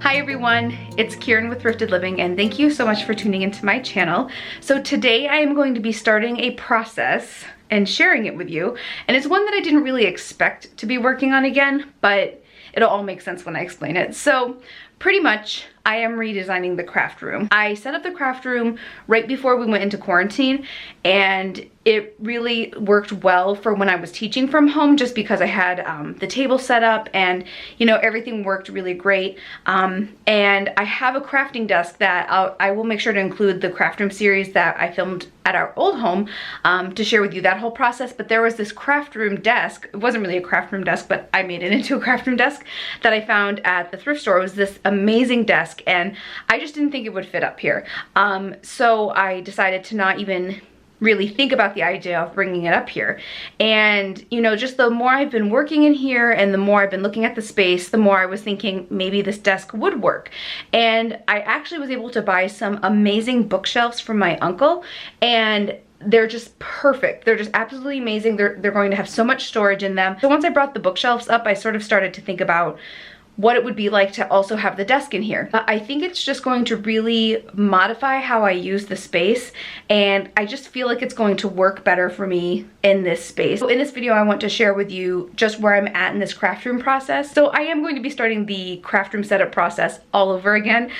Hi everyone, it's Kieran with Thrifted Living, and thank you so much for tuning into my channel. So today I am going to be starting a process and sharing it with you, and it's one that I didn't really expect to be working on again, but it'll all make sense when I explain it. So pretty much I am redesigning the craft room. I set up the craft room right before we went into quarantine, and it really worked well for when I was teaching from home, just because I had the table set up and everything worked really great. And I have a crafting desk that I will make sure to include the craft room series that I filmed at our old home to share with you that whole process. But there was this craft room desk. It wasn't really a craft room desk, but I made it into a craft room desk that I found at the thrift store. It was this amazing desk, and I just didn't think it would fit up here. So I decided to not even really think about the idea of bringing it up here. And just the more I've been working in here and the more I've been looking at the space, the more I was thinking maybe this desk would work. And I actually was able to buy some amazing bookshelves from my uncle, and they're just perfect. They're just absolutely amazing. They're going to have so much storage in them. So once I brought the bookshelves up, I sort of started to think about what it would be like to also have the desk in here. I think it's just going to really modify how I use the space, and I just feel like it's going to work better for me in this space. So in this video, I want to share with you just where I'm at in this craft room process. So I am going to be starting the craft room setup process all over again.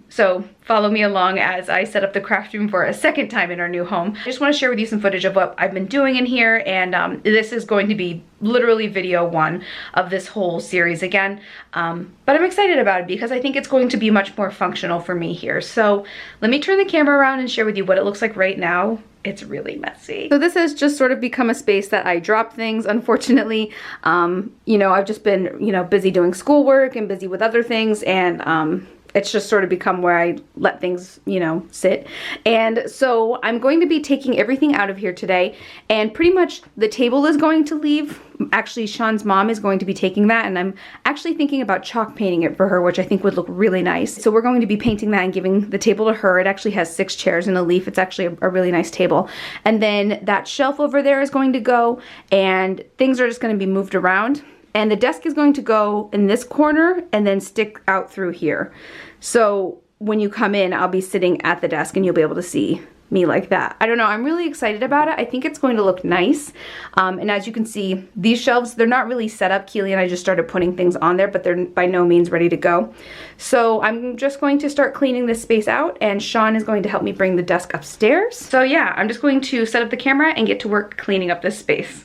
So follow me along as I set up the craft room for a second time in our new home. I just want to share with you some footage of what I've been doing in here, and this is going to be literally video one of this whole series again. But I'm excited about it because I think it's going to be much more functional for me here. So let me turn the camera around and share with you what it looks like right now. It's really messy. So this has just sort of become a space that I drop things, unfortunately. I've just been, busy doing schoolwork and busy with other things, and it's just sort of become where I let things, sit. And so I'm going to be taking everything out of here today, and pretty much the table is going to leave. Actually, Sean's mom is going to be taking that, and I'm actually thinking about chalk painting it for her, which I think would look really nice. So we're going to be painting that and giving the table to her. It actually has 6 chairs and a leaf. It's actually a really nice table. And then that shelf over there is going to go, and things are just going to be moved around. And the desk is going to go in this corner and then stick out through here. So when you come in, I'll be sitting at the desk and you'll be able to see me like that. I don't know, I'm really excited about it. I think it's going to look nice. And as you can see, these shelves, they're not really set up. Keely and I just started putting things on there, but they're by no means ready to go. So I'm just going to start cleaning this space out, and Sean is going to help me bring the desk upstairs. So yeah, I'm just going to set up the camera and get to work cleaning up this space.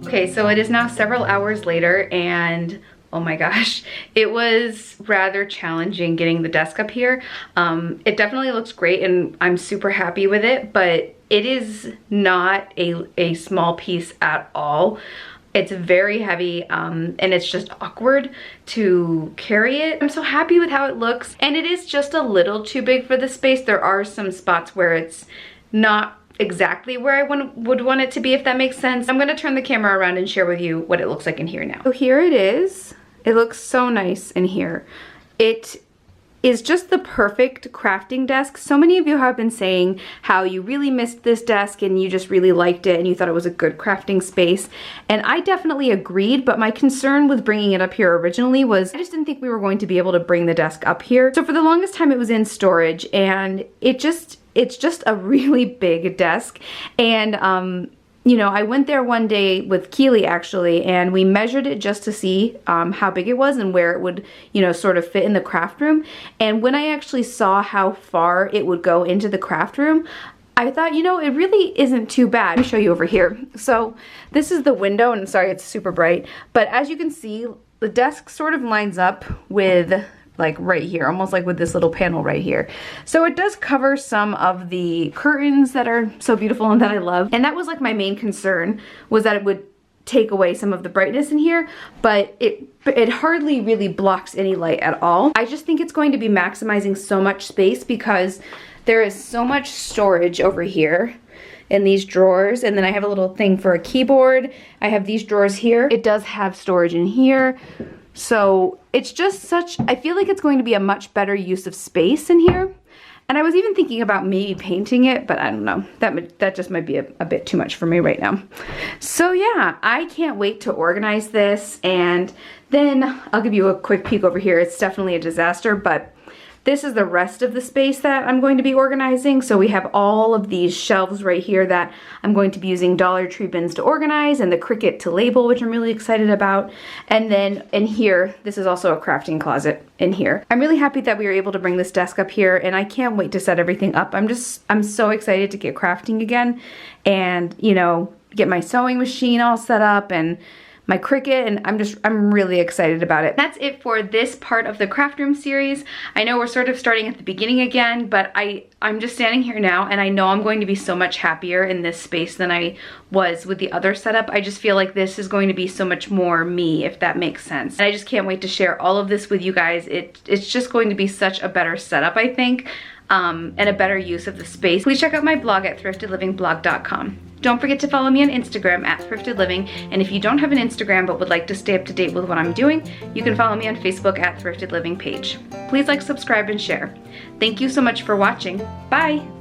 Okay, so it is now several hours later and oh my gosh, it was rather challenging getting the desk up here. It definitely looks great and I'm super happy with it, but it is not a small piece at all. It's very heavy and it's just awkward to carry it. I'm so happy with how it looks, and it is just a little too big for the space. There are some spots where it's not exactly where I would want it to be, if that makes sense. I'm gonna turn the camera around and share with you what it looks like in here now. So here it is. It looks so nice in here. It is just the perfect crafting desk. So many of you have been saying how you really missed this desk and you just really liked it and you thought it was a good crafting space. And I definitely agreed, but my concern with bringing it up here originally was I just didn't think we were going to be able to bring the desk up here. So for the longest time it was in storage, and it's just a really big desk. And you know, I went there one day with Keely actually, and we measured it just to see how big it was and where it would, you know, sort of fit in the craft room. And when I actually saw how far it would go into the craft room, I thought, you know, it really isn't too bad. Let me show you over here. So this is the window, and sorry, it's super bright, but as you can see, the desk sort of lines up with like right here, almost like with this little panel right here. So it does cover some of the curtains that are so beautiful and that I love. And that was like my main concern, was that it would take away some of the brightness in here, but it hardly really blocks any light at all. I just think it's going to be maximizing so much space because there is so much storage over here in these drawers, and then I have a little thing for a keyboard. I have these drawers here. It does have storage in here. So it's just such, I feel like it's going to be a much better use of space in here. And I was even thinking about maybe painting it, but I don't know. That just might be a bit too much for me right now. So yeah, I can't wait to organize this. And then I'll give you a quick peek over here. It's definitely a disaster, but this is the rest of the space that I'm going to be organizing. So we have all of these shelves right here that I'm going to be using Dollar Tree bins to organize, and the Cricut to label, which I'm really excited about. And then in here, this is also a crafting closet in here. I'm really happy that we were able to bring this desk up here, and I can't wait to set everything up. I'm so excited to get crafting again and, you know, get my sewing machine all set up and my Cricut, and I'm really excited about it. That's it for this part of the craft room series. I know we're sort of starting at the beginning again, but I'm just standing here now and I know I'm going to be so much happier in this space than I was with the other setup. I just feel like this is going to be so much more me, if that makes sense. And I just can't wait to share all of this with you guys. It's just going to be such a better setup, I think, and a better use of the space. Please check out my blog at thriftedlivingblog.com. Don't forget to follow me on Instagram at thriftedliving, and if you don't have an Instagram but would like to stay up to date with what I'm doing, you can follow me on Facebook at Thrifted Living page. Please like, subscribe, and share. Thank you so much for watching. Bye!